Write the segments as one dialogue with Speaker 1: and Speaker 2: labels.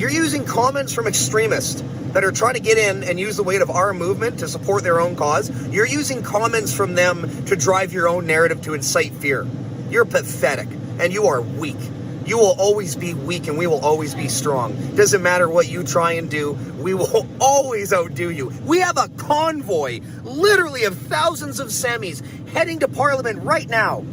Speaker 1: You're using comments from extremists that are trying to get in and use the weight of our movement to support their own cause. You're using comments from them to drive your own narrative to incite fear. You're pathetic, and you are weak. You will always be weak, and we will always be strong. Doesn't matter what you try and do, we will always outdo you. We have a convoy, literally of thousands of semis, heading to Parliament right now.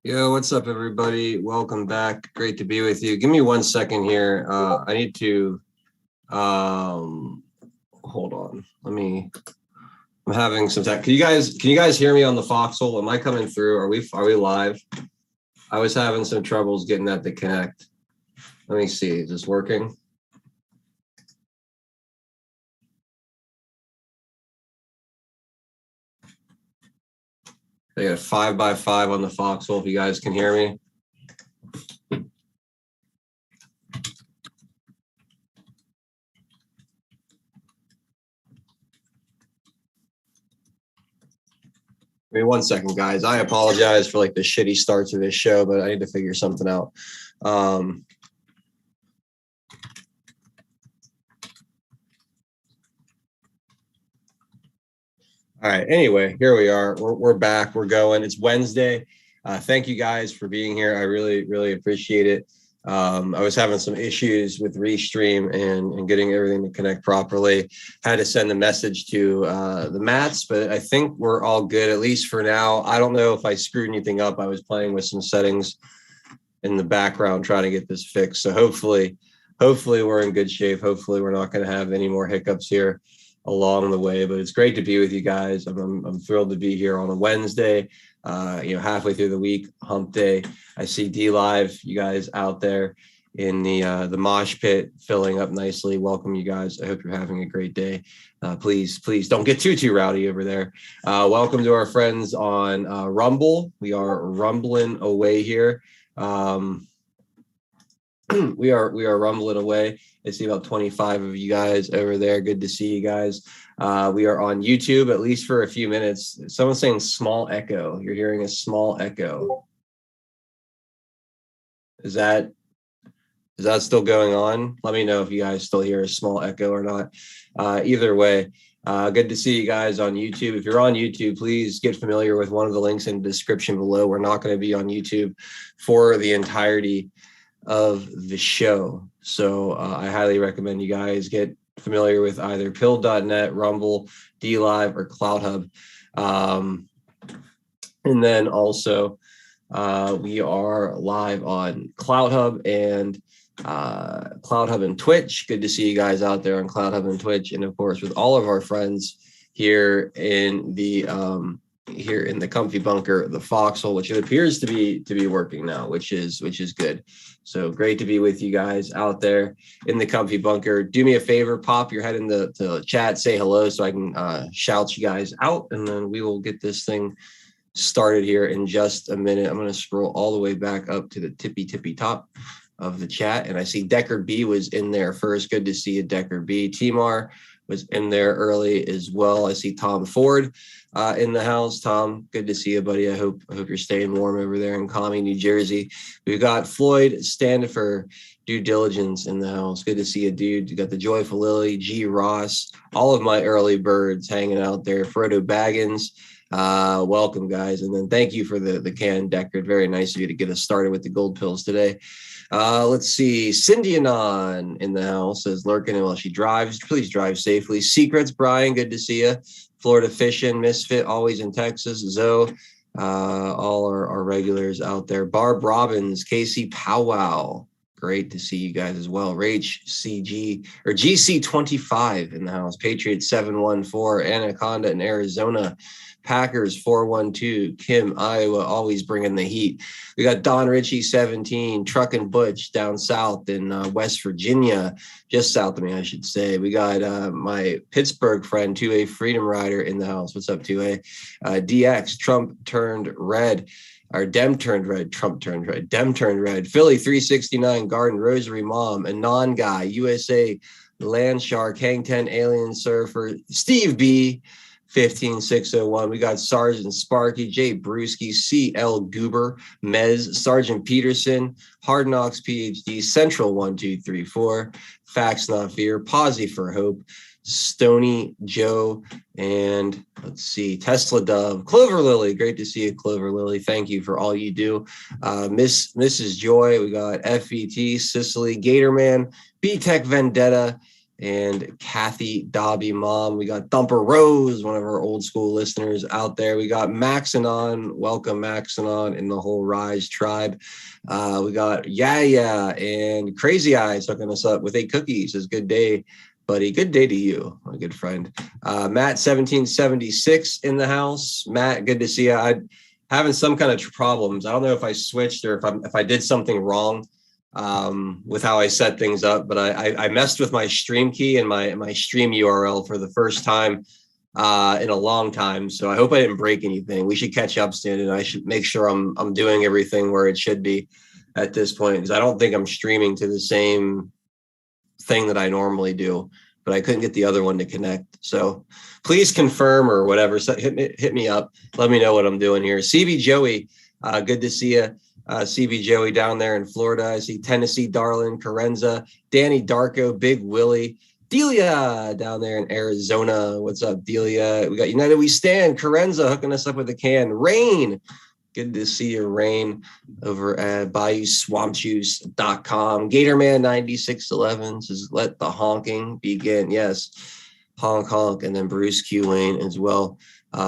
Speaker 2: Yo, what's up, everybody? Welcome back. Great to be with you. Give me 1 second here. I need to hold on. I'm having some tech. Can you guys hear me on the Foxhole? Am I coming through? Are we live? I was having some troubles getting that to connect. Let me see. Is this working? They got 5x5 on the Foxhole, if you guys can hear me. Give me 1 second, guys. I apologize for like the shitty start to this show, but I need to figure something out. All right. Anyway, here we are. We're back. We're going. It's Wednesday. Thank you guys for being here. I really, really appreciate it. I was having some issues with Restream and getting everything to connect properly. Had to send a message to the Mats, but I think we're all good, at least for now. I don't know if I screwed anything up. I was playing with some settings in the background trying to get this fixed. So hopefully we're in good shape. Hopefully we're not going to have any more hiccups here along the way, but it's great to be with you guys. I'm thrilled to be here on a Wednesday, halfway through the week, hump day. I see D Live, you guys out there in the mosh pit filling up nicely. Welcome, you guys. I hope you're having a great day. Please don't get too rowdy over there. Welcome to our friends on Rumble. We are rumbling away here. We are rumbling away. I see about 25 of you guys over there. Good to see you guys. We are on YouTube, at least for a few minutes. Someone's saying small echo. You're hearing a small echo. Is that still going on? Let me know if you guys still hear a small echo or not. Either way, good to see you guys on YouTube. If you're on YouTube, please get familiar with one of the links in the description below. We're not going to be on YouTube for the entirety of the show. So I highly recommend you guys get familiar with either pill.net, Rumble, DLive, or CloudHub. And then also we are live on CloudHub and Twitch. Good to see you guys out there on CloudHub and Twitch. And of course, with all of our friends here in the comfy bunker, the foxhole, which it appears to be working now, which is good. So great to be with you guys out there in the comfy bunker. Do me a favor, pop your head in the chat, say hello so I can shout you guys out, and then we will get this thing started here in just a minute. I'm going to scroll all the way back up to the tippy top of the chat, and I see Decker B was in there first. Good to see you, Decker B. Timar was in there early as well. I see Tom Ford in the house. Tom, good to see you, buddy. I hope you're staying warm over there in Commie, New Jersey. We've got Floyd Standifer, Due Diligence in the house. Good to see you, dude. You got the Joyful Lily, G. Ross, all of my early birds hanging out there. Frodo Baggins, welcome, guys. And then thank you for the can, Deckard. Very nice of you to get us started with the gold pills today. Let's see. Cindy Anon in the house says, lurking while she drives. Please drive safely. Secrets, Brian, good to see you. Florida Fishing, Misfit, always in Texas. Zoe, all our regulars out there. Barb Robbins, Casey Powwow. Great to see you guys as well. Rach CG or GC25 in the house. Patriots 714, Anaconda in Arizona. Packers 412, Kim, Iowa, always bringing the heat. We got Don Ritchie 17, Truck and Butch down south in West Virginia, just south of me, I should say. We got my Pittsburgh friend, 2A Freedom Rider in the house. What's up, 2A? DX, Trump turned red. Or Dem turned red, Trump turned red, Dem turned red. Philly 369, Garden Rosary Mom, Anon Guy, USA, Land Shark, Hang 10, Alien Surfer, Steve B, 15601. We got Sergeant Sparky, Jay Brewski, CL Goober, Mez, Sergeant Peterson, Hard Knocks PhD, Central 1234, Facts Not Fear, Posy for Hope, Stony Joe, and let's see, Tesla Dove, Clover Lily. Great to see you, Clover Lily. Thank you for all you do. Mrs. Joy, we got FET, Sicily, Gatorman, B-Tech Vendetta, and Kathy Dobby Mom. We got Thumper Rose, one of our old school listeners out there. We got Maxanon. Welcome, Maxanon, and the whole Rise tribe. We got Yeah and Crazy Eyes hooking us up with a cookie. Says, good day, buddy. Good day to you, my good friend. Matt 1776 in the house. Matt, good to see you. I'm having some kind of problems. I don't know if I switched or if I did something wrong with how I set things up, but I messed with my stream key and my stream URL for the first time in a long time. So I hope I didn't break anything. We should catch up soon, and I should make sure I'm doing everything where it should be at this point, because I don't think I'm streaming to the same thing that I normally do, but I couldn't get the other one to connect. So please confirm or whatever. So hit me up. Let me know what I'm doing here. CB Joey, good to see you. CB Joey down there in Florida. I see Tennessee Darlin, Carenza, Danny Darko, Big Willie, Delia down there in Arizona. What's up, Delia? We got United We Stand. Carenza hooking us up with a can. Rain. Good to see you, Rain, over at BayouSwampJuice.com. Gatorman9611 says, let the honking begin. Yes, honk, honk. And then Bruce Q. Wayne as well.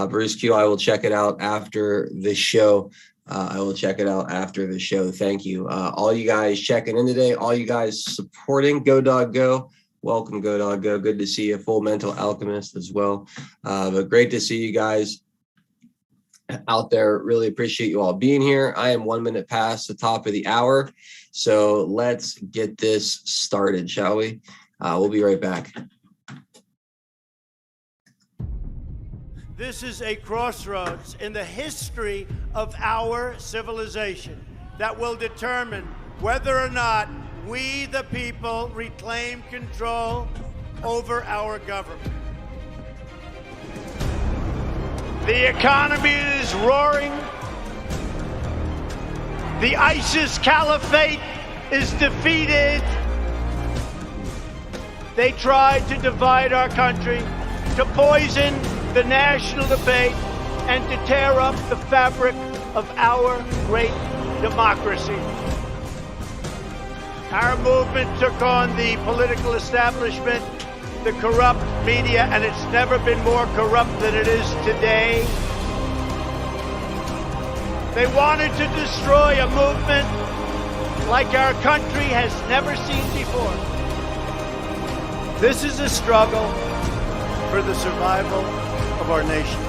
Speaker 2: Bruce Q, I will check it out after the show. Thank you. All you guys checking in today, all you guys supporting Go Dog Go. Welcome, Go Dog Go. Good to see you. Full Mental Alchemist as well. But great to see you guys out there. Really appreciate you all being here. I am 1 minute past the top of the hour. So let's get this started, shall we? We'll be right back.
Speaker 3: This is a crossroads in the history of our civilization that will determine whether or not we, the people, reclaim control over our government. The economy is roaring. The ISIS caliphate is defeated. They tried to divide our country, to poison the national debate, and to tear up the fabric of our great democracy. Our movement took on the political establishment, the corrupt media, and it's never been more corrupt than it is today. They wanted to destroy a movement like our country has never seen before. This is a struggle for the survival of our nation.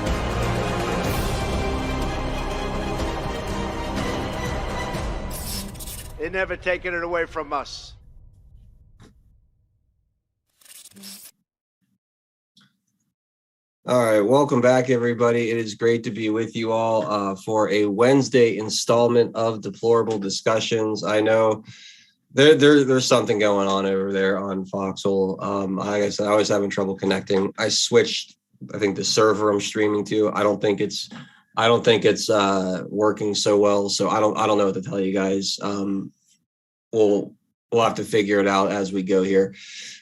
Speaker 3: They're never taking it away from us.
Speaker 2: All right, welcome back, everybody. It is great to be with you all for a Wednesday installment of Deplorable Discussions. I know there's something going on over there on Foxhole. Like I said, I was having trouble connecting. I switched, I think, the server I'm streaming to. I don't think it's working so well. So I don't know what to tell you guys. We'll have to figure it out as we go here.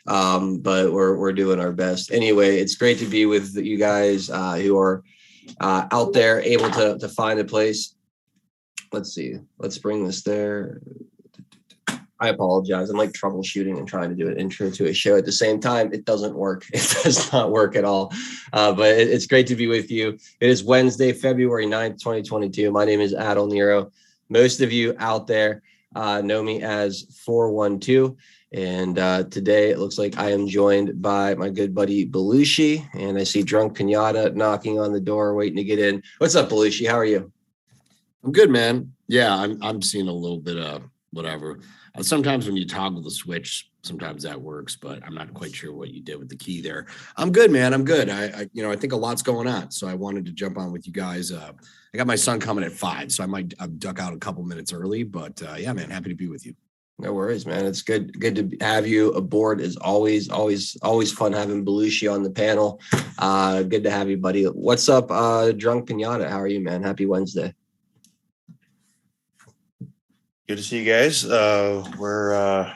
Speaker 2: But we're doing our best. Anyway, it's great to be with you guys who are out there able to find a place. Let's see. Let's bring this there. I apologize. I'm like troubleshooting and trying to do an intro to a show at the same time. It doesn't work. It does not work at all. But it's great to be with you. It is Wednesday, February 9th, 2022. My name is Adel Nero. Most of you out there know me as 412. And today it looks like I am joined by my good buddy Belushi. And I see Drunk Pinata knocking on the door, waiting to get in. What's up, Belushi? How are you?
Speaker 4: I'm good, man. Yeah, I'm seeing a little bit of whatever. Sometimes when you toggle the switch, sometimes that works, but I'm not quite sure what you did with the key there. I'm good, man. I'm good. I think a lot's going on, so I wanted to jump on with you guys. I got my son coming at 5, so I'll duck out a couple minutes early, but yeah, man, happy to be with you.
Speaker 2: No worries, man. It's good to have you aboard as always. Always fun having Belushi on the panel. Good to have you, buddy. What's up, Drunk Pinata? How are you, man? Happy Wednesday.
Speaker 5: Good to see you guys. We're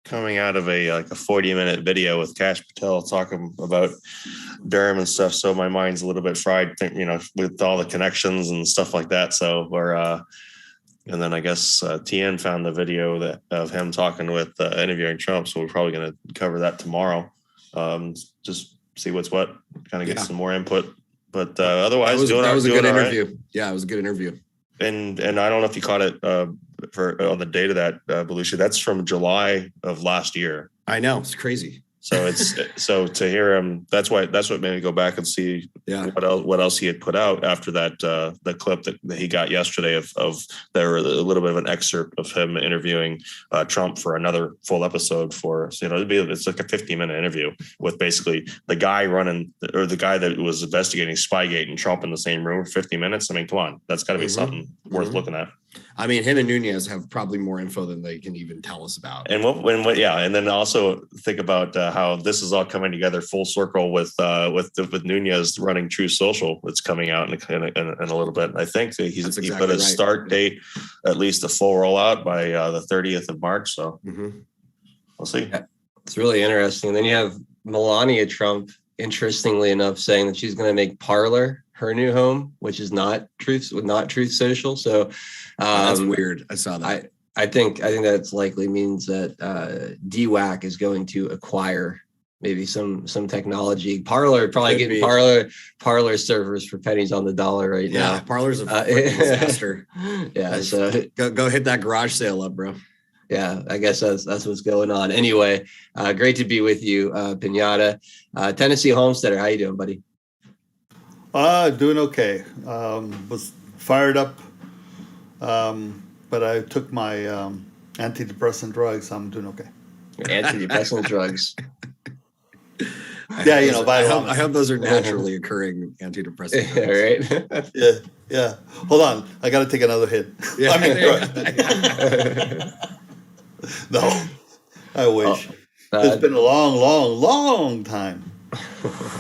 Speaker 5: coming out of a 40-minute video with Cash Patel talking about Durham and stuff. So my mind's a little bit fried, with all the connections and stuff like that. So we're, and then I guess TN found the video of him talking with interviewing Trump. So we're probably going to cover that tomorrow. Just see what's what, kind of get some more input. But otherwise,
Speaker 4: that was a good interview.
Speaker 5: Right.
Speaker 4: Yeah, it was a good interview.
Speaker 5: And I don't know if you caught it on the date of that, Belushi. That's from July of last year.
Speaker 4: I know, it's crazy.
Speaker 5: So so to hear him, that's what made me go back and see what else he had put out after that the clip that he got yesterday of there were a little bit of an excerpt of him interviewing Trump for another full episode it's like a 50-minute interview with basically the guy the guy that was investigating Spygate and Trump in the same room for 50 minutes. I mean, come on, that's got to be something worth looking at.
Speaker 4: I mean, him and Nunez have probably more info than they can even tell us about.
Speaker 5: And and then also think about how this is all coming together full circle with Nunez running True Social. It's coming out in a little bit. I think he put a start date, at least a full rollout by the 30th of March. So we'll see.
Speaker 2: It's really interesting. Then you have Melania Trump, interestingly enough, saying that she's going to make Parler her new home, which is not Truth Social. So
Speaker 4: That's weird. I saw that.
Speaker 2: I think that's likely means that DWAC is going to acquire maybe some technology. Parler probably getting Parler servers for pennies on the dollar right now.
Speaker 4: Yeah, Parler's a disaster.
Speaker 2: Yeah, so
Speaker 4: go hit that garage sale up, bro.
Speaker 2: Yeah, I guess that's what's going on. Anyway, great to be with you, Pinata. Tennessee Homesteader, how you doing, buddy?
Speaker 6: Doing okay. Was fired up, but I took my antidepressant drugs. I'm doing okay.
Speaker 2: Your antidepressant drugs.
Speaker 6: Yeah,
Speaker 4: I hope those are naturally occurring antidepressant drugs.
Speaker 2: Yeah, right.
Speaker 6: Yeah. Hold on, I got to take another hit.
Speaker 4: Yeah.
Speaker 6: No, I wish. It's been a long time.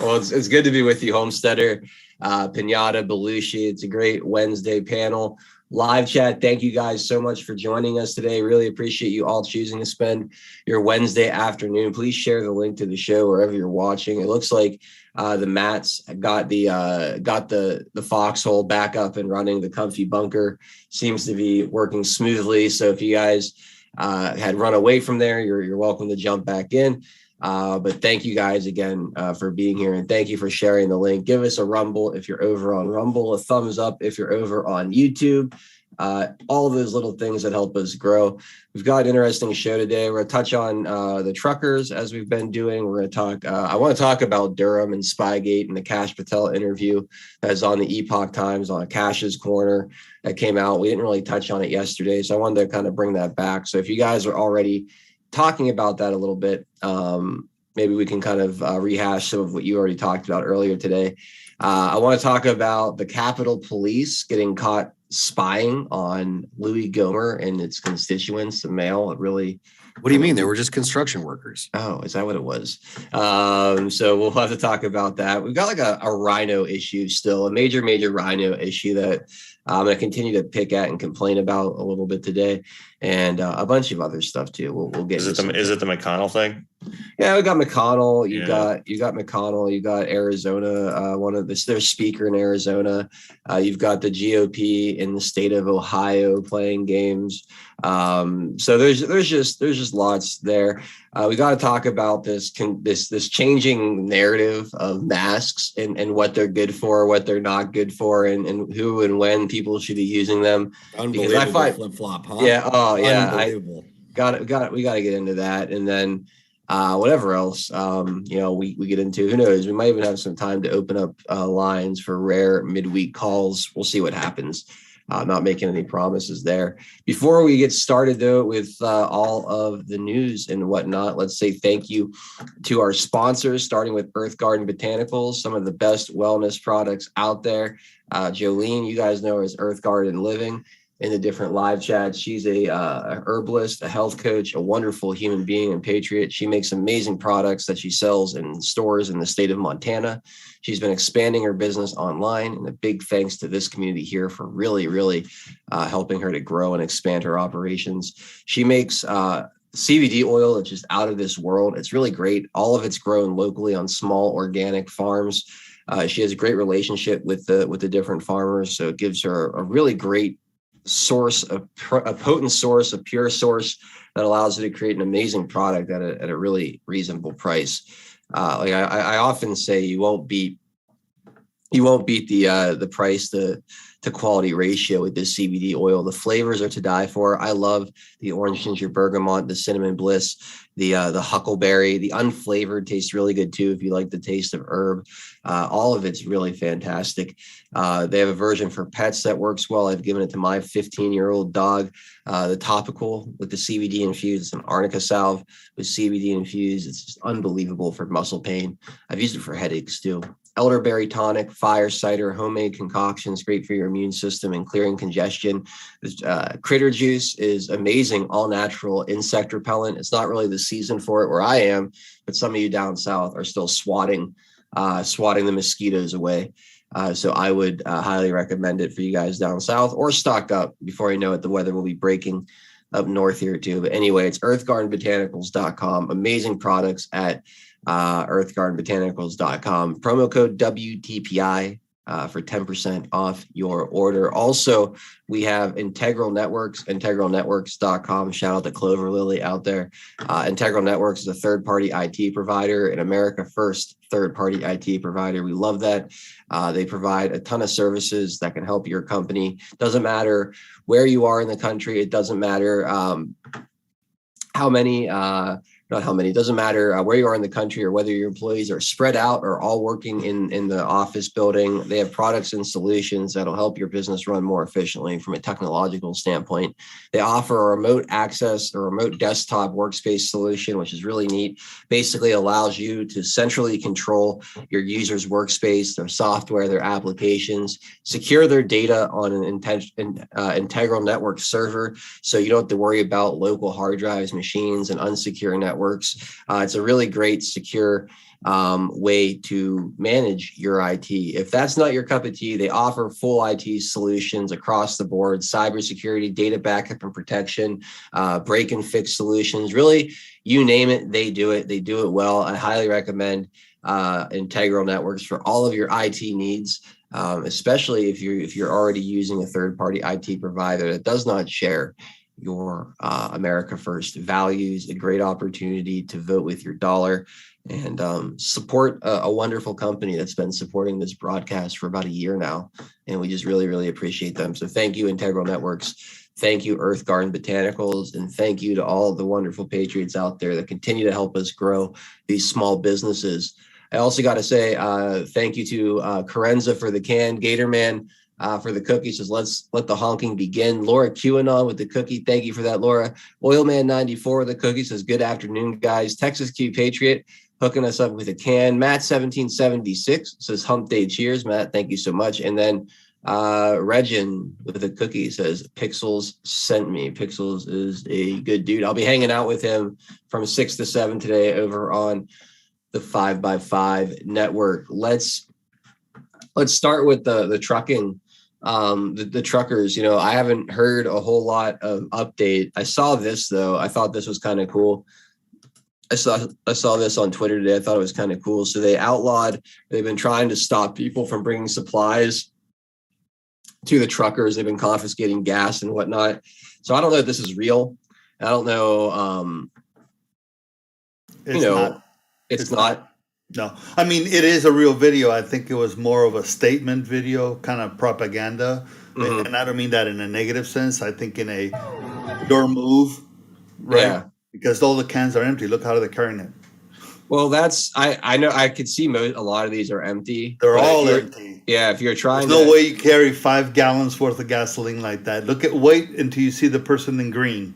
Speaker 2: Well, it's good to be with you, Homesteader. Pinata, Belushi. It's a great Wednesday panel. Live chat. Thank you guys so much for joining us today. Really appreciate you all choosing to spend your Wednesday afternoon. Please share the link to the show wherever you're watching. It looks like the mats got the foxhole back up and running. The comfy bunker seems to be working smoothly. So if you guys had run away from there, you're welcome to jump back in. But thank you guys again for being here, and thank you for sharing the link. Give us a rumble if you're over on Rumble, a thumbs up if you're over on YouTube. All of those little things that help us grow. We've got an interesting show today. We're going to touch on the truckers as we've been doing. We're going to talk. I want to talk about Durham and Spygate and the Cash Patel interview that's on the Epoch Times on Cash's Corner that came out. We didn't really touch on it yesterday, so I wanted to kind of bring that back. So if you guys are already talking about that a little bit, maybe we can kind of rehash some of what you already talked about earlier today. I want to talk about the Capitol Police getting caught spying on Louis Gohmert and its constituents, the mail. It really.
Speaker 4: What do you mean? They were just construction workers.
Speaker 2: Oh, is that what it was? So we'll have to talk about that. We've got like a rhino issue still, a major rhino issue that I'm going to continue to pick at and complain about a little bit today, and a bunch of other stuff too. We'll get.
Speaker 5: Is it the McConnell thing?
Speaker 2: Yeah, we got McConnell. You got McConnell. You got Arizona. Their speaker in Arizona. You've got the GOP in the state of Ohio playing games. So there's just lots there. We got to talk about this changing narrative of masks and what they're good for, what they're not good for, and who and when people should be using them.
Speaker 4: Unbelievable flip flop, huh?
Speaker 2: Yeah. Oh, yeah.
Speaker 4: Unbelievable.
Speaker 2: We got to get into that, and then whatever else we get into. Who knows? We might even have some time to open up lines for rare midweek calls. We'll see what happens. Not making any promises there. Before we get started, though, with all of the news and whatnot, let's say thank you to our sponsors, starting with Earth Garden Botanicals, some of the best wellness products out there. Jolene, you guys know her as Earth Garden Living in the different live chats. She's a herbalist, a health coach, a wonderful human being and patriot. She makes amazing products that she sells in stores in the state of Montana. She's been expanding her business online, and a big thanks to this community here for really helping her to grow and expand her operations. She makes CBD oil, which is out of this world. It's really great. All of it's grown locally on small organic farms. She has a great relationship with the different farmers, so it gives her a really great source, a potent source, a pure source that allows her to create an amazing product at a really reasonable price. I often say you won't beat the price to quality ratio with this CBD oil. The flavors are to die for. I love the orange ginger bergamot, the cinnamon bliss, the huckleberry. The unflavored tastes really good too if you like the taste of herb. All of it's really fantastic. They have a version for pets that works well. I've given it to my 15-year-old dog. The topical with the CBD infused, it's an arnica salve with CBD infused. It's just unbelievable for muscle pain. I've used it for headaches too. Elderberry tonic, fire cider, homemade concoctions, great for your immune system and clearing congestion. Critter juice is amazing, all natural insect repellent. It's not really the season for it where I am, but some of you down south are still swatting the mosquitoes away. So I would highly recommend it for you guys down south, or stock up before you know it. The weather will be breaking up north here too. But anyway, it's earthgardenbotanicals.com. Amazing products at earthgardenbotanicals.com. Promo code WTPI for 10% off your order. Also, we have Integral Networks, integralnetworks.com. Shout out to Clover Lily out there. Integral Networks is a third-party IT provider, an America First third-party IT provider. We love that. They provide a ton of services that can help your company. Doesn't matter where you are in the country. It doesn't matter how many, not how many, it doesn't matter where you are in the country or whether your employees are spread out or all working in the office building. They have products and solutions that'll help your business run more efficiently from a technological standpoint. They offer a remote access or remote desktop workspace solution, which is really neat. Basically allows you to centrally control your users' workspace, their software, their applications, secure their data on an integral network server, so you don't have to worry about local hard drives, machines, and unsecure networks. It's a really great, secure way to manage your IT. If that's not your cup of tea, they offer full IT solutions across the board: cybersecurity, data backup and protection, break and fix solutions. Really, you name it, they do it. They do it well. I highly recommend Integral Networks for all of your IT needs, especially if you're already using a third-party IT provider that does not share your America First values. A great opportunity to vote with your dollar and support a wonderful company that's been supporting this broadcast for about a year now. And we just really, really appreciate them. So thank you, Integral Networks. Thank you, Earth Garden Botanicals. And thank you to all of the wonderful patriots out there that continue to help us grow these small businesses. I also got to say thank you to Carenza for the can, Gatorman for the cookie. Says, let's let the honking begin. Laura QAnon with the cookie. Thank you for that, Laura. Oilman94 with the cookie says, good afternoon, guys. Texas Q Patriot hooking us up with a can. Matt1776 says, hump day cheers. Matt, thank you so much. And then Regin with the cookie says, Pixels sent me. Pixels is a good dude. I'll be hanging out with him from 6 to 7 today over on the 5x5 network. Let's start with the trucking. The truckers, I haven't heard a whole lot of update. I saw this though. I thought this was kind of cool. I saw this on Twitter today. I thought it was kind of cool. So they've been trying to stop people from bringing supplies to the truckers. They've been confiscating gas and whatnot. So I don't know if this is real. I don't know. It's not.
Speaker 6: No, I mean, it is a real video. I think it was more of a statement video, kind of propaganda. Mm-hmm. And I don't mean that in a negative sense. I think in a your move, right? Yeah. Because all the cans are empty. Look how they're carrying it.
Speaker 2: Well, I know I could see a lot of these are empty.
Speaker 6: They're all empty.
Speaker 2: Yeah, if you're trying
Speaker 6: There's no way you carry 5 gallons worth of gasoline like that. Wait until you see the person in green.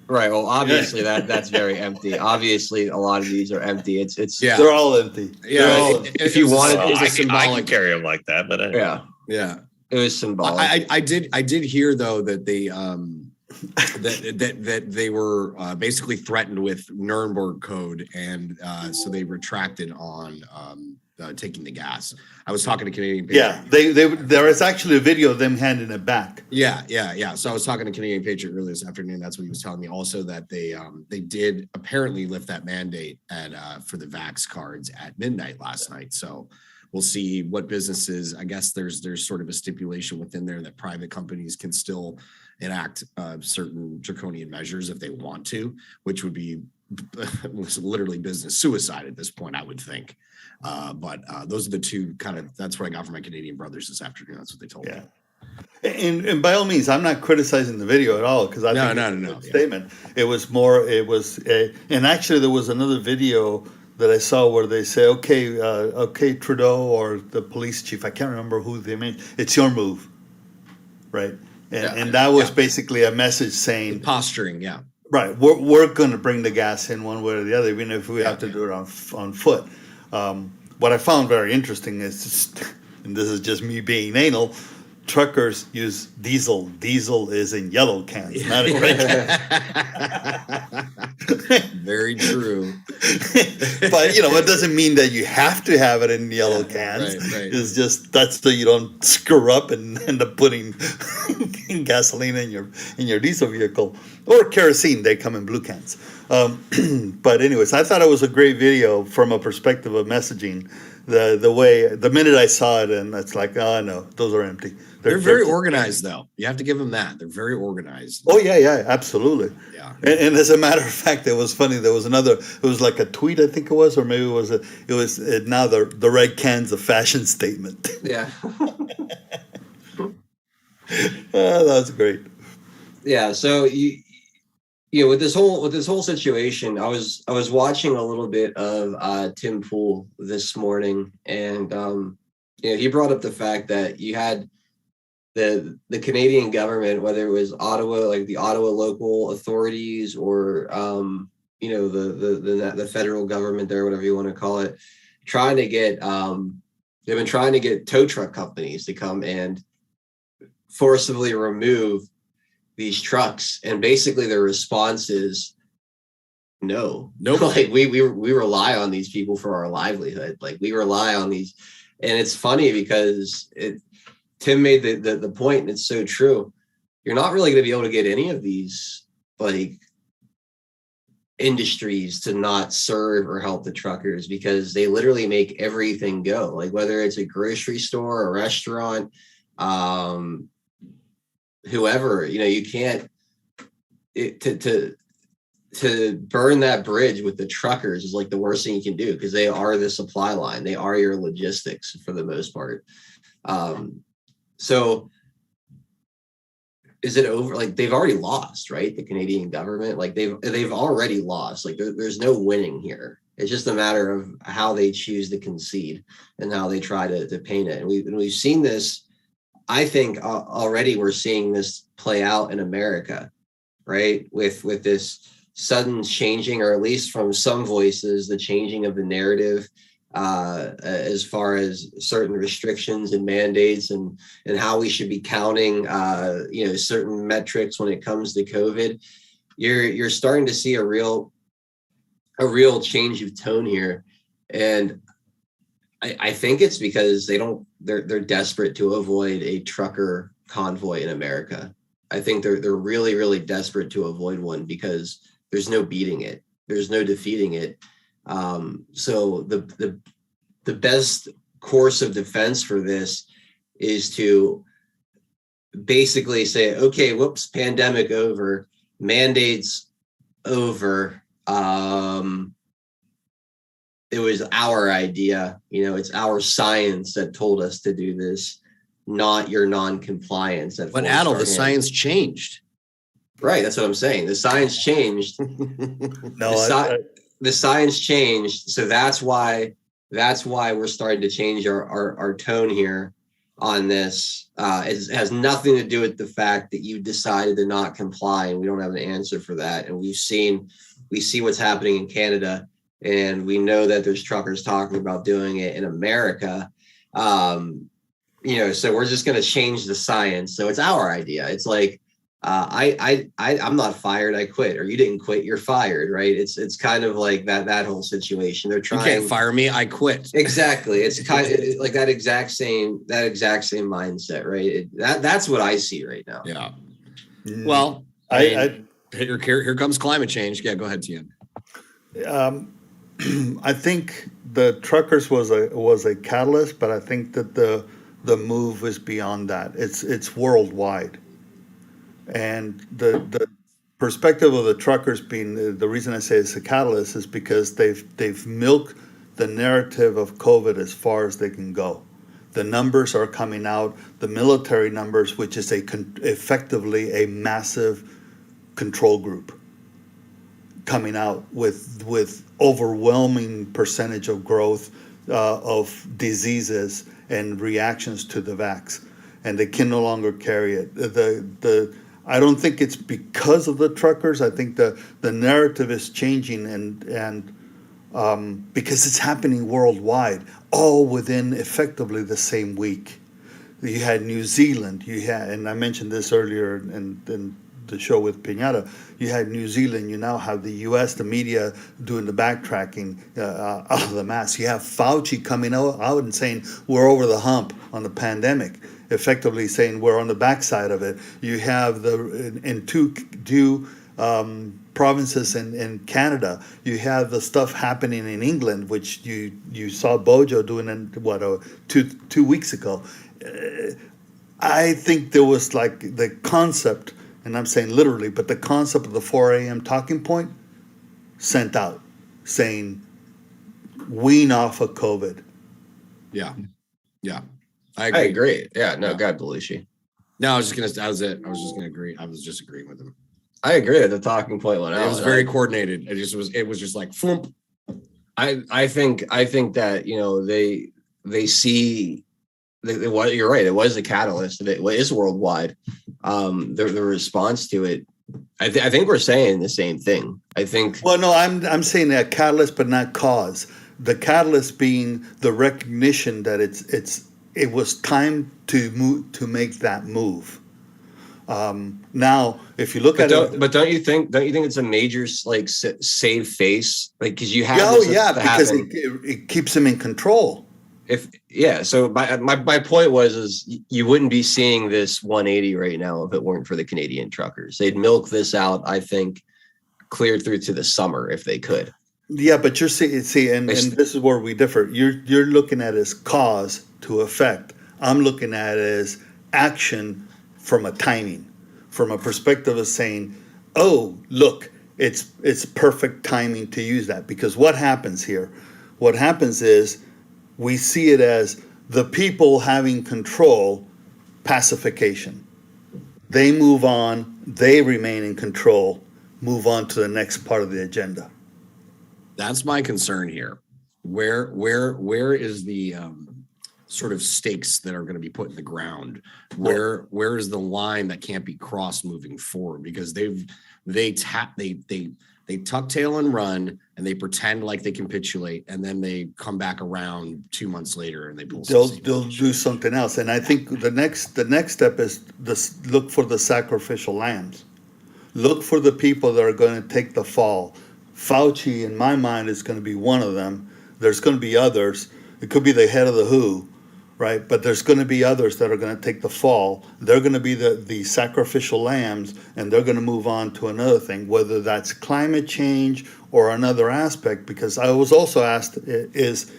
Speaker 2: Right. Well, obviously that's very empty. Obviously, a lot of these are empty. It's
Speaker 6: they're all empty.
Speaker 2: Yeah. If you wanted,
Speaker 5: I can carry them like that, but
Speaker 2: anyway. Yeah. It was symbolic.
Speaker 4: I did hear though that they that they were basically threatened with Nuremberg Code, and so they retracted on taking the gas. I was talking to Canadian Patriot.
Speaker 6: Yeah, there is actually a video of them handing it back.
Speaker 4: Yeah. So I was talking to Canadian Patriot earlier this afternoon. That's what he was telling me. Also, that they did apparently lift that mandate for the Vax cards at midnight last night. So we'll see what businesses. I guess there's sort of a stipulation within there that private companies can still enact certain draconian measures if they want to, which would be literally business suicide at this point, I would think. But those are the two that's what I got from my Canadian brothers this afternoon. That's what they told me.
Speaker 6: And by all means, I'm not criticizing the video at all, because I think it's a good statement. It was and actually there was another video that I saw where they say, okay, Trudeau or the police chief, I can't remember who they mean, it's your move, right? And that was basically a message saying
Speaker 4: posturing,
Speaker 6: right. We're going to bring the gas in one way or the other, even if we have to do it on foot. What I found very interesting is, and this is just me being anal, truckers use diesel. Diesel is in yellow cans, not in red cans.
Speaker 4: Very true.
Speaker 6: But it doesn't mean that you have to have it in yellow cans.
Speaker 4: Right.
Speaker 6: It's just that's so you don't screw up and end up putting gasoline in your diesel vehicle or kerosene. They come in blue cans. But anyways, I thought it was a great video from a perspective of messaging. The minute I saw it, and it's like, oh no, those are empty.
Speaker 4: They're very organized, though. You have to give them that. They're very organized.
Speaker 6: Oh yeah, absolutely.
Speaker 4: Yeah.
Speaker 6: And as a matter of fact, it was funny. There was another. It was like a tweet, I think it was, or maybe it was now the red can's a fashion statement.
Speaker 2: Yeah.
Speaker 6: That was great.
Speaker 2: Yeah. So with this whole situation, I was watching a little bit of Tim Pool this morning, and he brought up the fact that you had the Canadian government, whether it was Ottawa, like the Ottawa local authorities, or the federal government there, whatever you want to call it, trying to get they've been trying to get tow truck companies to come and forcibly remove these trucks, and basically their response is no. Like we rely on these people for our livelihood. Like we rely on these, and it's funny because Tim made the point, and it's so true. You're not really going to be able to get any of these like industries to not serve or help the truckers, because they literally make everything go. Like whether it's a grocery store, a restaurant, whoever, you can't to burn that bridge with the truckers is like the worst thing you can do, because they are the supply line. They are your logistics for the most part. So is it over? Like they've already lost, right? The Canadian government, like they've already lost. Like there's no winning here. It's just a matter of how they choose to concede and how they try to paint it. And we've seen this. I think already we're seeing this play out in America, right? With this sudden changing, or at least from some voices, the changing of the narrative as far as certain restrictions and mandates and how we should be counting, certain metrics when it comes to COVID. You're starting to see a real change of tone here. And I think it's because they're desperate to avoid a trucker convoy in America. I think they're really, really desperate to avoid one, because there's no beating it. There's no defeating it. So the best course of defense for this is to basically say, okay, whoops, pandemic over, mandates over. It was our idea, it's our science that told us to do this, not your non-compliance.
Speaker 4: But Adel, the science changed.
Speaker 2: Right, that's what I'm saying. The science changed. The science changed, so that's why we're starting to change our tone here on this. It has nothing to do with the fact that you decided to not comply, and we don't have an answer for that. And we see what's happening in Canada. And we know that there's truckers talking about doing it in America. So we're just going to change the science. So it's our idea. It's like, I'm not fired, I quit, or you didn't quit, you're fired, right? It's kind of like that whole situation. They're trying.
Speaker 4: You can't fire me, I quit.
Speaker 2: Exactly. It's kind of like that exact same mindset, right? That's what I see right now.
Speaker 4: Yeah. Well, here comes climate change. Yeah, go ahead, Tian.
Speaker 6: I think the truckers was a catalyst, but I think that the move is beyond that. It's worldwide, and the perspective of the truckers being the reason I say it's a catalyst is because they've milked the narrative of COVID as far as they can go. The numbers are coming out, the military numbers, which is effectively a massive control group, coming out with overwhelming percentage of growth of diseases and reactions to the vax, and they can no longer carry it. I don't think it's because of the truckers. I think the narrative is changing, and because it's happening worldwide, all within effectively the same week. You had New Zealand, and I mentioned this earlier in the show with Pinata, you had New Zealand, you now have the U.S., the media doing the backtracking out of the mask. You have Fauci coming out and saying we're over the hump on the pandemic, effectively saying we're on the backside of it. You have in two provinces in Canada, you have the stuff happening in England, which you saw Bojo doing two weeks ago. I think there was like the concept, and I'm saying literally, but the concept of the 4 a.m. talking point sent out saying, wean off of COVID.
Speaker 4: Yeah.
Speaker 2: I agree. Yeah, no, God Belushi.
Speaker 4: No, I was just gonna agree. I was just agreeing with him.
Speaker 2: I agree. The talking point went out.
Speaker 4: It was very coordinated. It was just like floomp.
Speaker 2: I think that, you know, they see you're right. It was a catalyst. It is worldwide. The response to it. I think we're saying the same thing. I think.
Speaker 6: Well, no, I'm saying a catalyst, but not cause. The catalyst being the recognition that it was time to make that move. Now, if you look at it,
Speaker 2: but don't you think it's a major like save face, like because you have
Speaker 6: because it keeps them in control.
Speaker 2: So my point was you wouldn't be seeing this 180 right now if it weren't for the Canadian truckers. They'd milk this out, I think, clear through to the summer if they could.
Speaker 6: Yeah, but you're and this is where we differ. You're looking at it as cause to effect. I'm looking at it as action from a timing, from a perspective of saying, oh, look, it's perfect timing to use that. Because what happens here? What happens is we see it as the people having control, pacification. They move on, they remain in control, move on to the next part of the agenda.
Speaker 4: That's my concern here. Where is the sort of stakes that are going to be put in the ground? Where is the line that can't be crossed moving forward? Because they tuck tail and run, and they pretend like they capitulate, and then they come back around 2 months later and they pull.
Speaker 6: They'll do something else, and I think the next step is look for the sacrificial lambs. Look for the people that are going to take the fall. Fauci, in my mind, is going to be one of them. There's going to be others. It could be the head of the WHO, right? But there's going to be others that are going to take the fall. They're going to be the sacrificial lambs, and they're going to move on to another thing, whether that's climate change or another aspect. Because I was also asked, is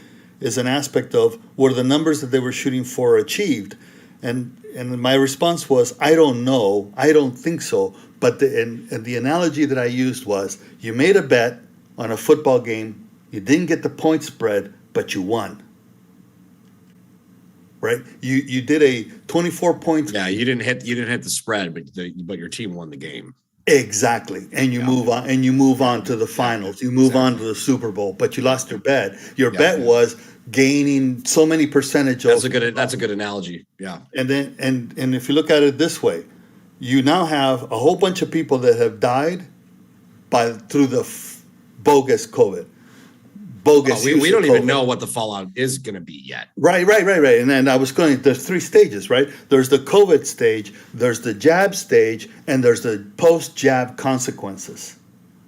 Speaker 6: an aspect of were the numbers that they were shooting for achieved? And my response was, I don't know. I don't think so. But the analogy that I used was, you made a bet on a football game. You didn't get the point spread, but you won. Right? You did a 24 points.
Speaker 4: Yeah, you didn't hit the spread, but your team won the game.
Speaker 6: Exactly. And you move on to the finals. You move on to the Super Bowl, but you lost your bet. Your bet was gaining so many percentage.
Speaker 4: That's a good analogy. Yeah.
Speaker 6: And then and if you look at it this way, you now have a whole bunch of people that have died through the bogus COVID.
Speaker 4: We don't even know what the fallout is going to be yet.
Speaker 6: Right. And then there's 3 stages, right? There's the COVID stage, there's the jab stage, and there's the post-jab consequences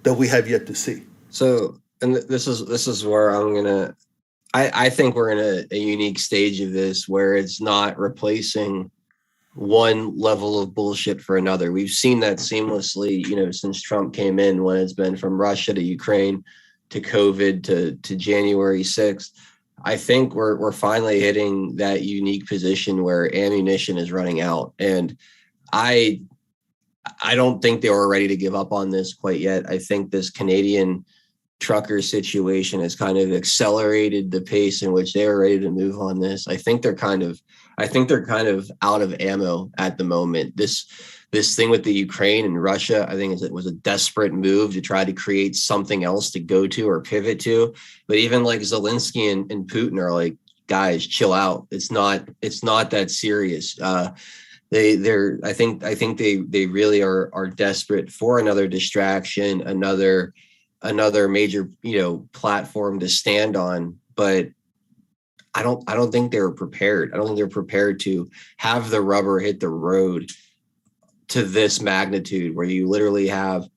Speaker 6: that we have yet to see.
Speaker 2: So, and this is where I think we're in a unique stage of this where it's not replacing one level of bullshit for another. We've seen that seamlessly, since Trump came in, when it's been from Russia to Ukraine to COVID to January 6th. I think we're finally hitting that unique position where ammunition is running out. And I don't think they were ready to give up on this quite yet. I think this Canadian trucker situation has kind of accelerated the pace in which they were ready to move on this. I think they're kind of out of ammo at the moment. This thing with the Ukraine and Russia, I think it was a desperate move to try to create something else to go to or pivot to. But even like Zelensky and Putin are like, guys, chill out. It's not that serious. I think they really are desperate for another distraction, another major, platform to stand on. But I don't think they were prepared. I don't think they're prepared to have the rubber hit the road to this magnitude, where you literally have,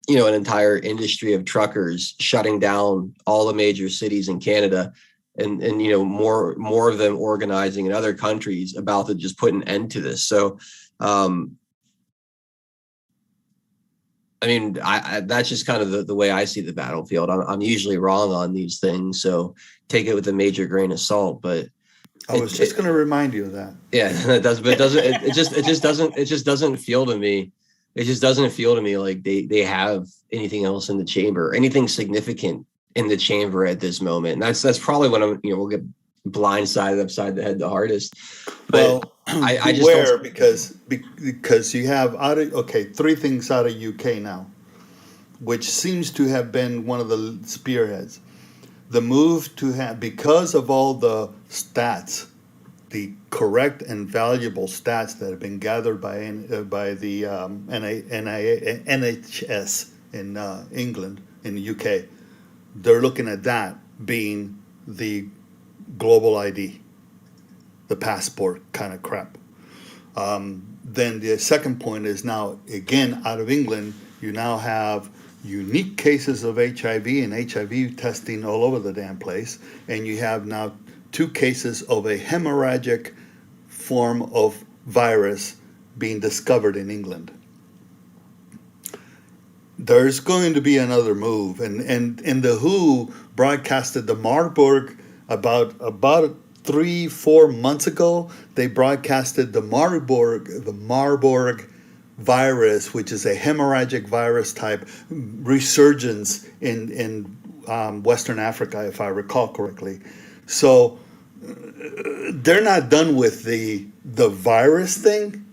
Speaker 2: you know, an entire industry of truckers shutting down all the major cities in Canada, and you know, more of them organizing in other countries about to just put an end to this. So I mean, I that's just kind of the way I see the battlefield. I'm usually wrong on these things, so take it with a major grain of salt. But
Speaker 6: I was just going to remind you of that.
Speaker 2: yeah, it just doesn't feel to me. It just doesn't feel to me like they have anything else in the chamber, anything significant in the chamber at this moment. And that's probably when we'll get blindsided upside the head the hardest. But
Speaker 6: Well,
Speaker 2: I just
Speaker 6: beware,
Speaker 2: don't.
Speaker 6: because you have three things out of UK now, which seems to have been one of the spearheads. The move to have, because of all the stats, the correct and valuable stats that have been gathered by the NHS in England, in the UK, they're looking at that being the global ID, the passport kind of crap. Then the second point is now, again, out of England, you now have unique cases of HIV and HIV testing all over the damn place. And you have now 2 cases of a hemorrhagic form of virus being discovered in England. There's going to be another move. And the WHO broadcasted the Marburg about 3-4 months ago. They broadcasted the Marburg virus, which is a hemorrhagic virus type resurgence in Western Africa, if I recall correctly. So they're not done with the virus thing,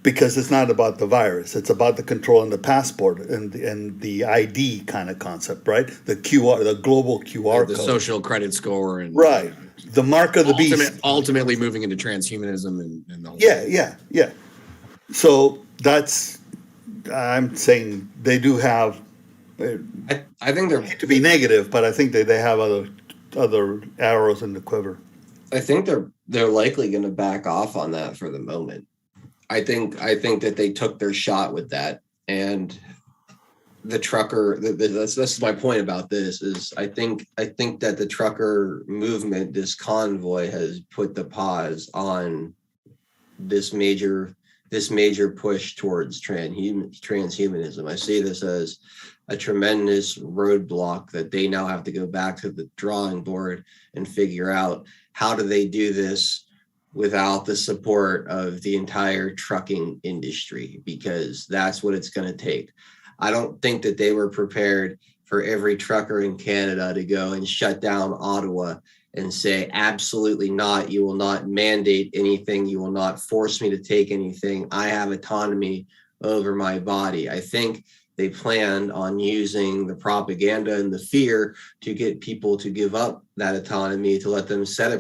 Speaker 6: because it's not about the virus. It's about the control and the passport and the ID kind of concept, right? The QR, the global QR
Speaker 4: the
Speaker 6: code.
Speaker 4: social credit score, and
Speaker 6: right, the mark of the beast.
Speaker 4: Ultimately moving into transhumanism and the whole
Speaker 6: Yeah. So that's, I'm saying they do have.
Speaker 2: I think they're
Speaker 6: To be negative, but I think they have other arrows in the quiver.
Speaker 2: I think they're likely going to back off on that for the moment. I think that they took their shot with that, and the trucker. That's my point about this. Is I think that the trucker movement, this convoy, has put the pause on this major push towards transhumanism. I see this as a tremendous roadblock that they now have to go back to the drawing board and figure out how do they do this without the support of the entire trucking industry, because that's what it's going to take. I don't think that they were prepared for every trucker in Canada to go and shut down Ottawa and say, absolutely not. You will not mandate anything. You will not force me to take anything. I have autonomy over my body. I think they planned on using the propaganda and the fear to get people to give up that autonomy, to let them set a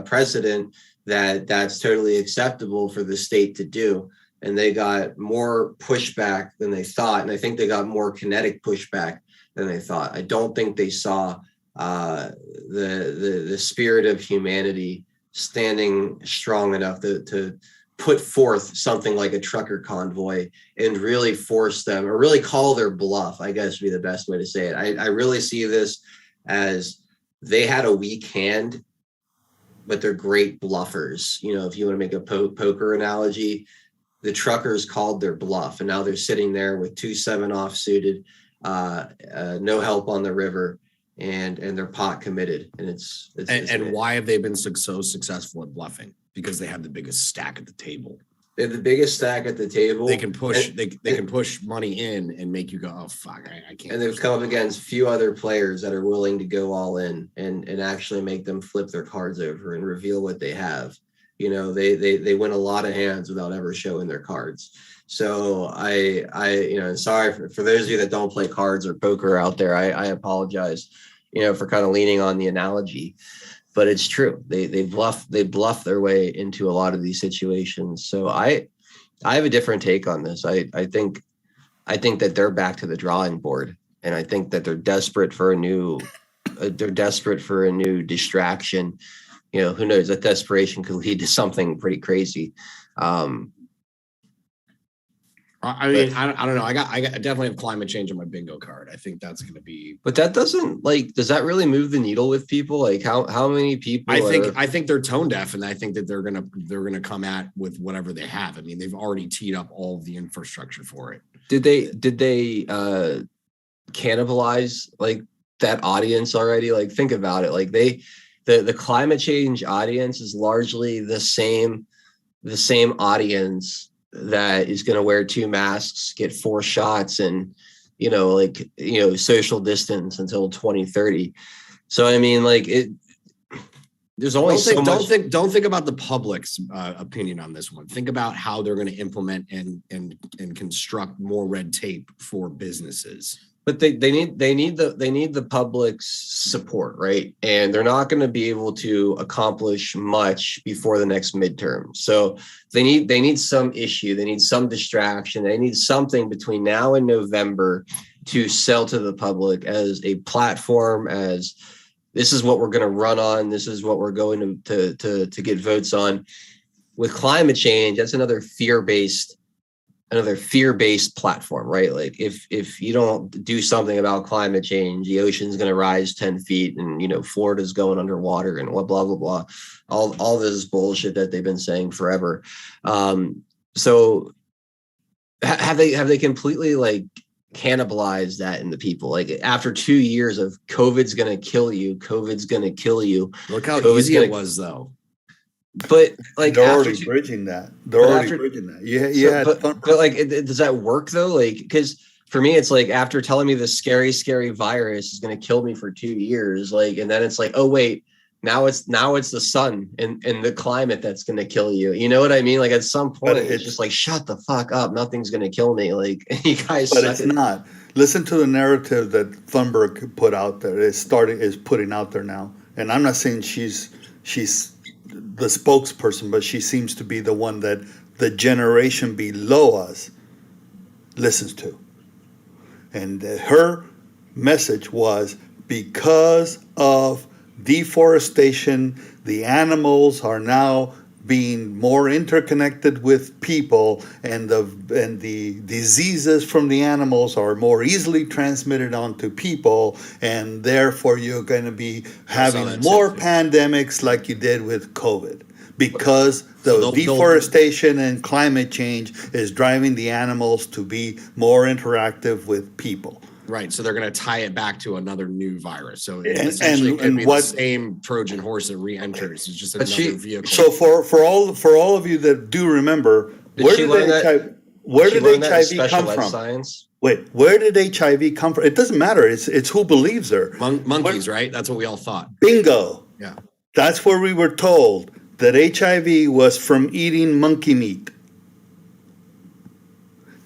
Speaker 2: precedent that's totally acceptable for the state to do. And they got more pushback than they thought. And I think they got more kinetic pushback than they thought. I don't think they saw the spirit of humanity standing strong enough to put forth something like a trucker convoy and really force them, or really call their bluff, I guess would be the best way to say it. I really see this as they had a weak hand, but they're great bluffers. You know, if you want to make a poker analogy, the truckers called their bluff, and now they're sitting there with 2 7-off suited, no help on the river, and they're pot committed. And it's
Speaker 4: why have they been so successful at bluffing? Because they have the biggest stack at the table.
Speaker 2: They have the biggest stack at the table.
Speaker 4: They can push. They can push money in and make you go, oh fuck, I can't.
Speaker 2: And they've come up against few other players that are willing to go all in and actually make them flip their cards over and reveal what they have. You know, they win a lot of hands without ever showing their cards. So I sorry for those of you that don't play cards or poker out there. I apologize, for kind of leaning on the analogy. But it's true. They bluff their way into a lot of these situations. So I have a different take on this. I think that they're back to the drawing board, and I think that they're desperate for a new distraction. Who knows? That desperation could lead to something pretty crazy.
Speaker 4: I mean, I don't know. I definitely have climate change on my bingo card. I think that's going to be.
Speaker 2: But that doesn't does that really move the needle with people? Like how many people?
Speaker 4: I think they're tone deaf, and I think that they're gonna come at with whatever they have. I mean, they've already teed up all of the infrastructure for it.
Speaker 2: Did they cannibalize like that audience already? Like, think about it. Like the climate change audience is largely the same audience that is going to wear 2 masks, get 4 shots, and social distance until 2030. So I mean, like there's only don't think about the public's opinion on this one. Think about how they're going to implement and construct more red tape for businesses. But they need the public's support, right? And they're not going to be able to accomplish much before the next midterm. So they need some issue, they need some distraction, they need something between now and November to sell to the public as a platform, as this is what we're going to run on, this is what we're going to get votes on. With climate change, that's another fear-based platform, right? Like if you don't do something about climate change, the ocean's going to rise 10 feet and, Florida's going underwater and blah, blah, blah, all this bullshit that they've been saying forever. So have they completely like cannibalized that in the people? Like after 2 years of COVID's going to kill you.
Speaker 4: Look how easy it was though.
Speaker 2: But like
Speaker 6: they're already bridging that. Yeah.
Speaker 2: But like, does that work though? Like, because for me, it's like after telling me the scary virus is going to kill me for 2 years, like, and then it's like, oh wait, now it's the sun and the climate that's going to kill you. You know what I mean? Like at some point, it's just like, shut the fuck up. Nothing's going to kill me. Like you guys.
Speaker 6: But it's not. Listen to the narrative that Thunberg put out there. Is putting out there now, and I'm not saying she's the spokesperson, but she seems to be the one that the generation below us listens to. And her message was, because of deforestation, the animals are now being more interconnected with people, and the diseases from the animals are more easily transmitted onto people, and therefore you're going to be having more pandemics like you did with COVID, because the deforestation and climate change is driving the animals to be more interactive with people.
Speaker 4: Right, so they're going to tie it back to another new virus. So essentially, it could be the same Trojan horse that re-enters. It's just another vehicle.
Speaker 6: So for all of you that do remember, where did HIV come from?
Speaker 2: Science?
Speaker 6: Wait, where did HIV come from? It doesn't matter. It's who believes her.
Speaker 4: Monkeys, right? That's what we all thought.
Speaker 6: Bingo.
Speaker 4: Yeah.
Speaker 6: That's where we were told that HIV was from eating monkey meat.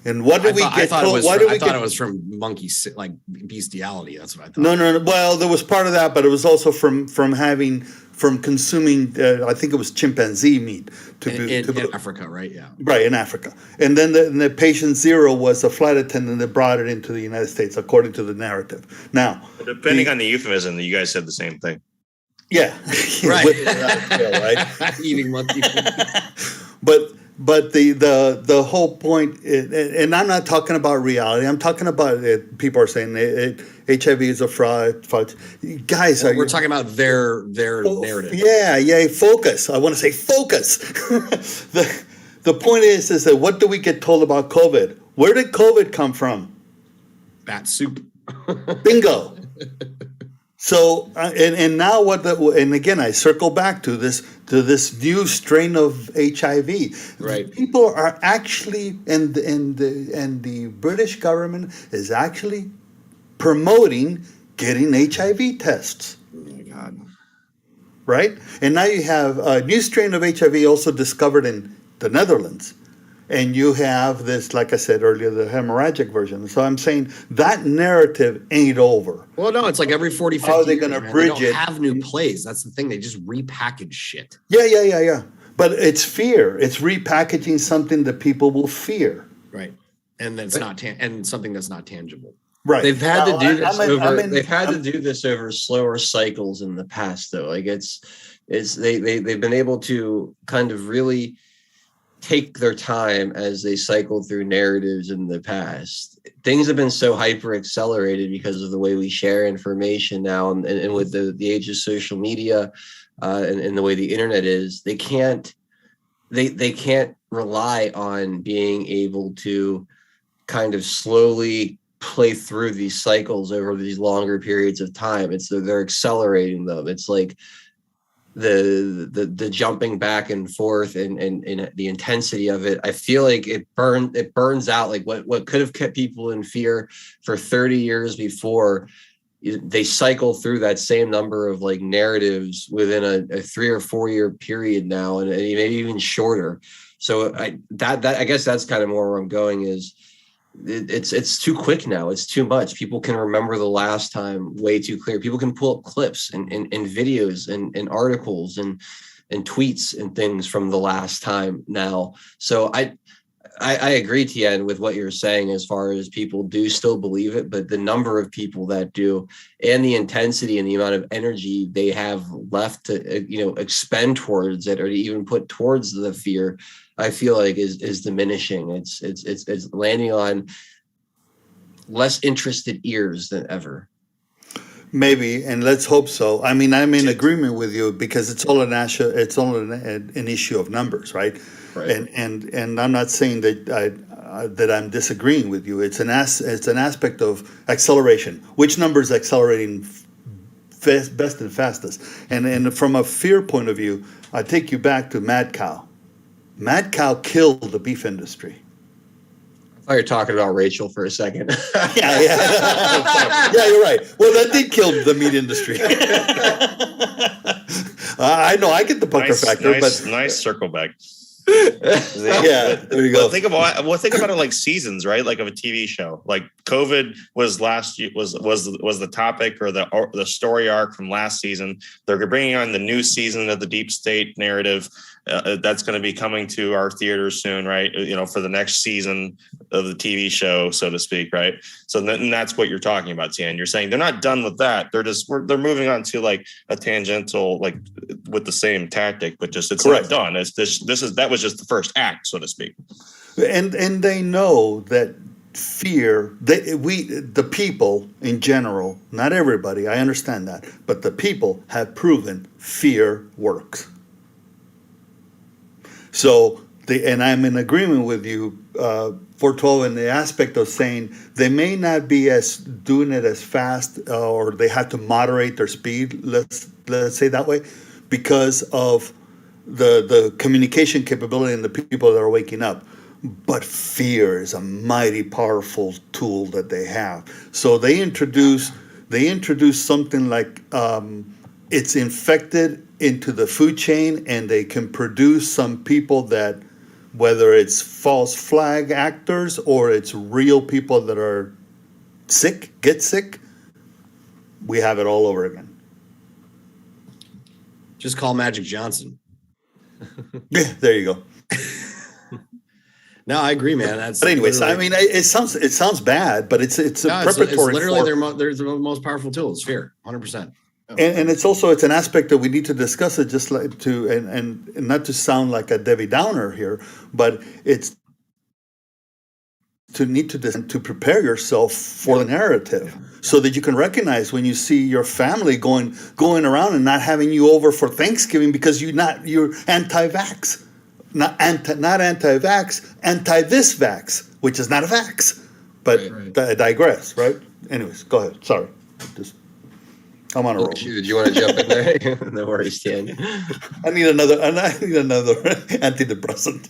Speaker 6: And what did we get told?
Speaker 4: I thought it was from monkey, like bestiality. That's what I thought.
Speaker 6: No. Well, there was part of that, but it was also from consuming. I think it was chimpanzee meat
Speaker 4: in Africa, right? Yeah,
Speaker 6: right, in Africa. And then the patient zero was a flight attendant that brought it into the United States, according to the narrative. Now,
Speaker 5: depending on the euphemism, you guys said the same thing.
Speaker 6: Yeah,
Speaker 4: right.
Speaker 6: Right.
Speaker 4: Eating monkey
Speaker 6: food. But the whole point, and I'm not talking about reality. I'm talking about people are saying HIV is a fraud. Guys,
Speaker 4: we're talking about their narrative.
Speaker 6: Yeah. Focus. I want to say focus. The point is that what do we get told about COVID? Where did COVID come from?
Speaker 4: Bat soup.
Speaker 6: Bingo. So and now and again I circle back to this new strain of HIV.
Speaker 4: Right.
Speaker 6: People are actually and the British government is actually promoting getting HIV tests.
Speaker 4: Oh my God.
Speaker 6: Right? And now you have a new strain of HIV also discovered in the Netherlands. And you have this, like I said earlier, the hemorrhagic version. So I'm saying that narrative ain't over.
Speaker 4: Well, no, it's like every 40, 50
Speaker 6: How are they
Speaker 4: years,
Speaker 6: going to bridge
Speaker 4: they don't
Speaker 6: it?
Speaker 4: have new plays. That's the thing. They just repackage shit.
Speaker 6: Yeah. But it's fear. It's repackaging something that people will fear.
Speaker 4: Right. And that's and something that's not tangible.
Speaker 6: Right.
Speaker 2: They've had to do this to do this over slower cycles in the past, though. Like they've been able to kind of really take their time as they cycle through narratives in the past. Things have been so hyper accelerated because of the way we share information now, and with the age of social media and the way the internet is, they can't rely on being able to kind of slowly play through these cycles over these longer periods of time. They're accelerating them. It's like the jumping back and forth and the intensity of it. I feel like it burns out like what could have kept people in fear for 30 years before. They cycle through that same number of like narratives within a 3 or 4 year period now, and maybe even shorter. So I guess that's kind of more where I'm going is it's too quick now. It's too much. People can remember the last time way too clear. People can pull up clips and videos and articles and tweets and things from the last time now. So I agree, Tien, with what you're saying as far as people do still believe it, but the number of people that do and the intensity and the amount of energy they have left to expend towards it or to even put towards the fear, I feel like is diminishing. It's landing on less interested ears than ever.
Speaker 6: Maybe, and let's hope so. I mean, I'm in agreement with you because it's all an issue of numbers, right?
Speaker 2: Right.
Speaker 6: And I'm not saying that I'm disagreeing with you. It's an aspect of acceleration. Which number is accelerating best and fastest? And from a fear point of view, I take you back to Mad Cow. Mad Cow killed the beef industry.
Speaker 2: I thought you were talking about Rachel for a second.
Speaker 6: Yeah, you're right. Well, that did kill the meat industry. I know, I get the pucker factor, but
Speaker 5: nice circle back.
Speaker 6: Yeah, there you go.
Speaker 5: Think about it like seasons, right? Like of a TV show. Like COVID was last year was the topic or the story arc from last season. They're bringing on the new season of the deep state narrative. That's going to be coming to our theaters soon, right? For the next season of the TV show, so to speak, right? So then that's what you're talking about, Tian. You're saying they're not done with that. They're moving on to like a tangential, like with the same tactic, but just it's
Speaker 6: Correct.
Speaker 5: not done. That was just the first act, so to speak.
Speaker 6: And they know that fear. The people in general, not everybody. I understand that, but the people have proven fear works. So, and I'm in agreement with you, 412, in the aspect of saying they may not be doing it as fast, or they have to moderate their speed. Let's say that way, because of the communication capability and the people that are waking up. But fear is a mighty powerful tool that they have. So they introduce something like it's infected into the food chain, and they can produce some people that, whether it's false flag actors or it's real people that are get sick, we have it all over again.
Speaker 4: Just call Magic Johnson.
Speaker 6: Yeah, there you go.
Speaker 4: No, I agree, man. But
Speaker 6: anyways, I mean, it sounds bad, but it's a preparatory.
Speaker 4: It's literally their the most powerful tool. It's fear, 100%.
Speaker 6: And it's an aspect that we need to discuss it, just like and not to sound like a Debbie Downer here, but it's to prepare yourself for the narrative, so that you can recognize when you see your family going around and not having you over for Thanksgiving because you're anti-vax, not anti-vax, anti-this vax, which is not a vax. But right. I digress, right? Anyways, go ahead. Sorry, I'm on a roll.
Speaker 2: Do you want to jump in there? No worries, Dan.
Speaker 6: I need another antidepressant.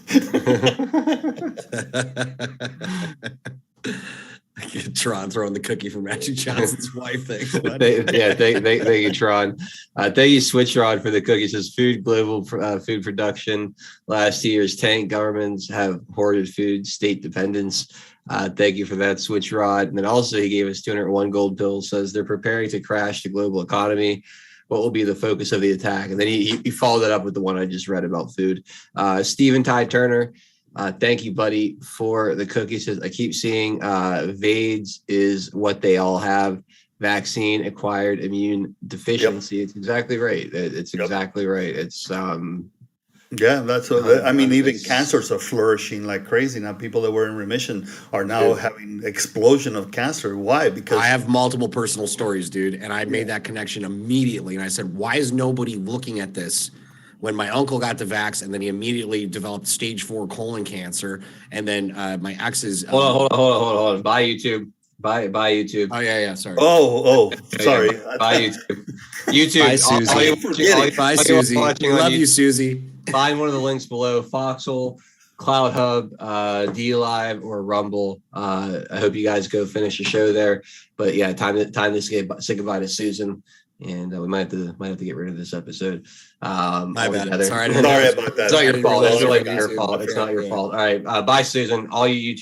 Speaker 4: Tron throwing the cookie for Magic Johnson's wife. Thanks,
Speaker 2: thank you, Tron. Thank you, Switch Rod, for the cookie. It says global food production. Last year's tank governments have hoarded food, state dependence. Thank you for that, Switch Rod. And then also he gave us 201 gold pills, says they're preparing to crash the global economy. What will be the focus of the attack? And then he followed it up with the one I just read about food. Stephen Ty Turner, thank you, buddy, for the cookie. Says, I keep seeing VAIDS is what they all have. Vaccine acquired immune deficiency. Yep. It's exactly right. It's exactly right. It's
Speaker 6: Yeah, that's
Speaker 2: Um,
Speaker 6: I mean, even
Speaker 2: it's-
Speaker 6: cancers are flourishing like crazy now. People that were in remission are now having explosion of cancer. Why? Because
Speaker 4: I have multiple personal stories, dude, and I made that connection immediately. And I said, why is nobody looking at this? When my uncle got the vax, and then he immediately developed stage 4 colon cancer, and then my ex's.
Speaker 2: hold on. Bye YouTube. Bye YouTube.
Speaker 4: Oh yeah, sorry.
Speaker 6: Sorry.
Speaker 2: Bye YouTube. YouTube.
Speaker 4: Bye, Susie. Bye, Susie.
Speaker 2: Watching
Speaker 4: Love
Speaker 2: on
Speaker 4: you,
Speaker 2: YouTube,
Speaker 4: Susie.
Speaker 2: find one of the links below: Foxhole, Cloud Hub, D Live, or Rumble. I hope you guys go finish the show there. But yeah, time to say goodbye to Susan, and we might have to get rid of this episode.
Speaker 4: My bad.
Speaker 2: Altogether.
Speaker 6: Sorry about that.
Speaker 2: It's not your fault. It's
Speaker 4: Sorry
Speaker 2: really
Speaker 4: about
Speaker 2: your
Speaker 4: that.
Speaker 2: fault. It's not your
Speaker 4: Yeah.
Speaker 2: fault. All right. Bye, Susan. All you YouTube.